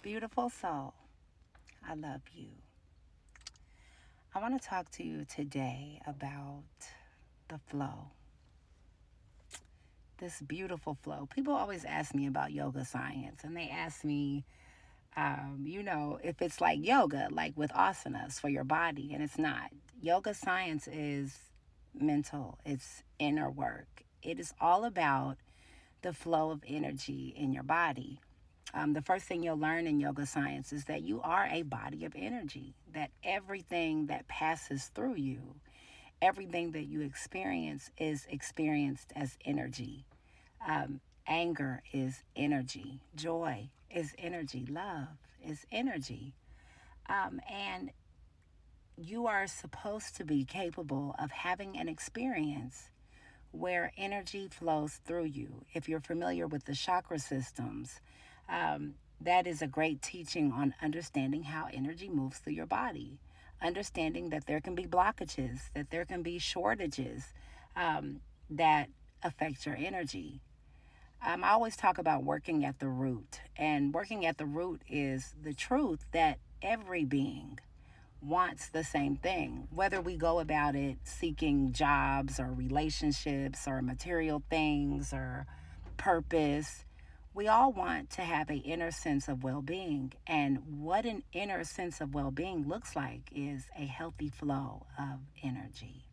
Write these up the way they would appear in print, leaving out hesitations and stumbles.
Beautiful soul, I love you. I want to talk to you today about the flow, this beautiful flow. People always ask me about yoga science, and they ask me, if it's like yoga, like with asanas for your body, and it's not. Yoga science is mental, it's inner work. It is all about the flow of energy in your body. The first thing you'll learn in yoga science is that you are a body of energy, that everything that passes through you, everything that you experience is experienced as energy. Anger is energy, joy is energy, love is energy. And you are supposed to be capable of having an experience where energy flows through you. If you're familiar with the chakra systems, that is a great teaching on understanding how energy moves through your body, understanding that there can be blockages, that there can be shortages that affect your energy. I always talk about working at the root, and working at the root is the truth that every being wants the same thing, whether we go about it seeking jobs or relationships or material things or purpose. We all want to have an inner sense of well-being, and what an inner sense of well-being looks like is a healthy flow of energy.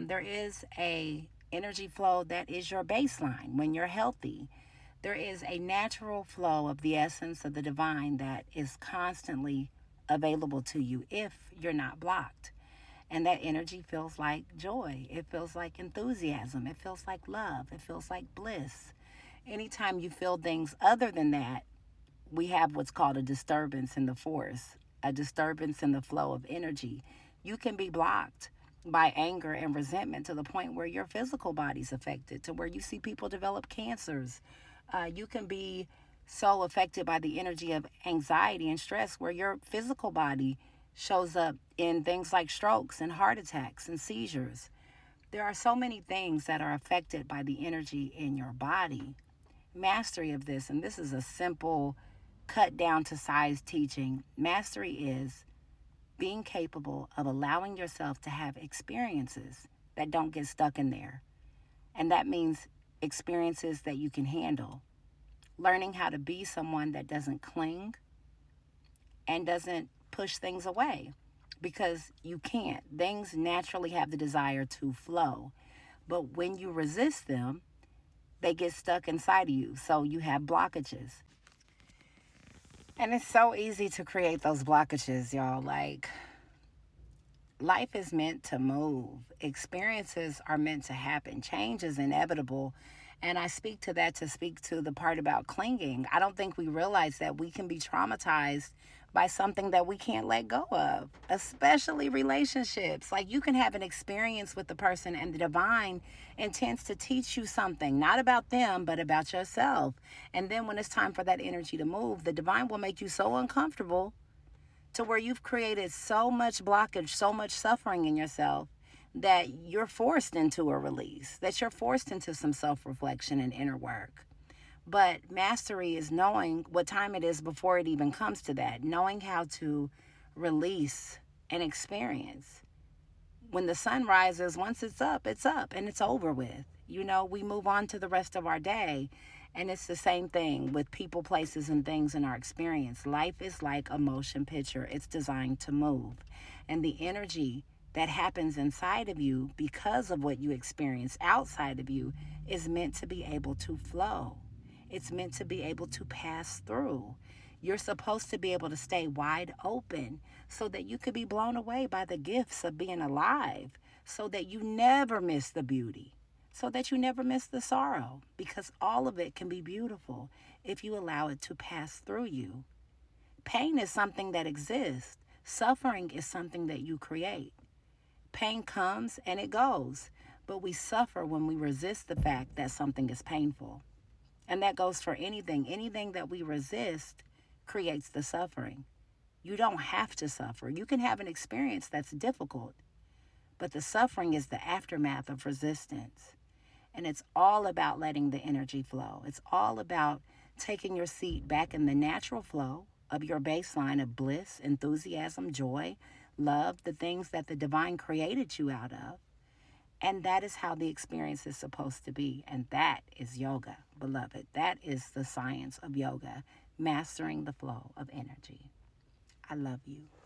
There is a energy flow that is your baseline when you're healthy. There is a natural flow of the essence of the divine that is constantly available to you if you're not blocked. And that energy feels like joy. It feels like enthusiasm. It feels like love. It feels like bliss. Anytime you feel things other than that, we have what's called a disturbance in the force, a disturbance in the flow of energy. You can be blocked by anger and resentment to the point where your physical body's affected, to where you see people develop cancers. You can be so affected by the energy of anxiety and stress where your physical body shows up in things like strokes and heart attacks and seizures. There are so many things that are affected by the energy in your body. Mastery of this, and this is a simple, cut down to size teaching. Mastery is being capable of allowing yourself to have experiences that don't get stuck in there. And that means experiences that you can handle. Learning how to be someone that doesn't cling and doesn't push things away because you can't. Things naturally have the desire to flow. But when you resist them, they get stuck inside of you. So you have blockages. And it's so easy to create those blockages, y'all. Like, life is meant to move, experiences are meant to happen, change is inevitable. And I speak to that to speak to the part about clinging. I don't think we realize that we can be traumatized by something that we can't let go of, especially relationships. Like, you can have an experience with the person, and the divine intends to teach you something, not about them, but about yourself. And then when it's time for that energy to move, the divine will make you so uncomfortable to where you've created so much blockage, so much suffering in yourself that you're forced into a release, that you're forced into some self reflection and inner work. But mastery is knowing what time it is before it even comes to that, knowing how to release an experience. When the sun rises, once it's up and it's over with. We move on to the rest of our day. And it's the same thing with people, places, and things in our experience. Life is like a motion picture, it's designed to move. And the energy that happens inside of you because of what you experience outside of you is meant to be able to flow. It's meant to be able to pass through. You're supposed to be able to stay wide open so that you could be blown away by the gifts of being alive, so that you never miss the beauty, so that you never miss the sorrow, because all of it can be beautiful if you allow it to pass through you. Pain is something that exists. Suffering is something that you create. Pain comes and it goes, but we suffer when we resist the fact that something is painful. And that goes for anything. Anything that we resist creates the suffering. You don't have to suffer. You can have an experience that's difficult, but the suffering is the aftermath of resistance. And it's all about letting the energy flow. It's all about taking your seat back in the natural flow of your baseline of bliss, enthusiasm, joy, love, the things that the divine created you out of. And that is how the experience is supposed to be. And that is yoga, beloved. That is the science of yoga, mastering the flow of energy. I love you.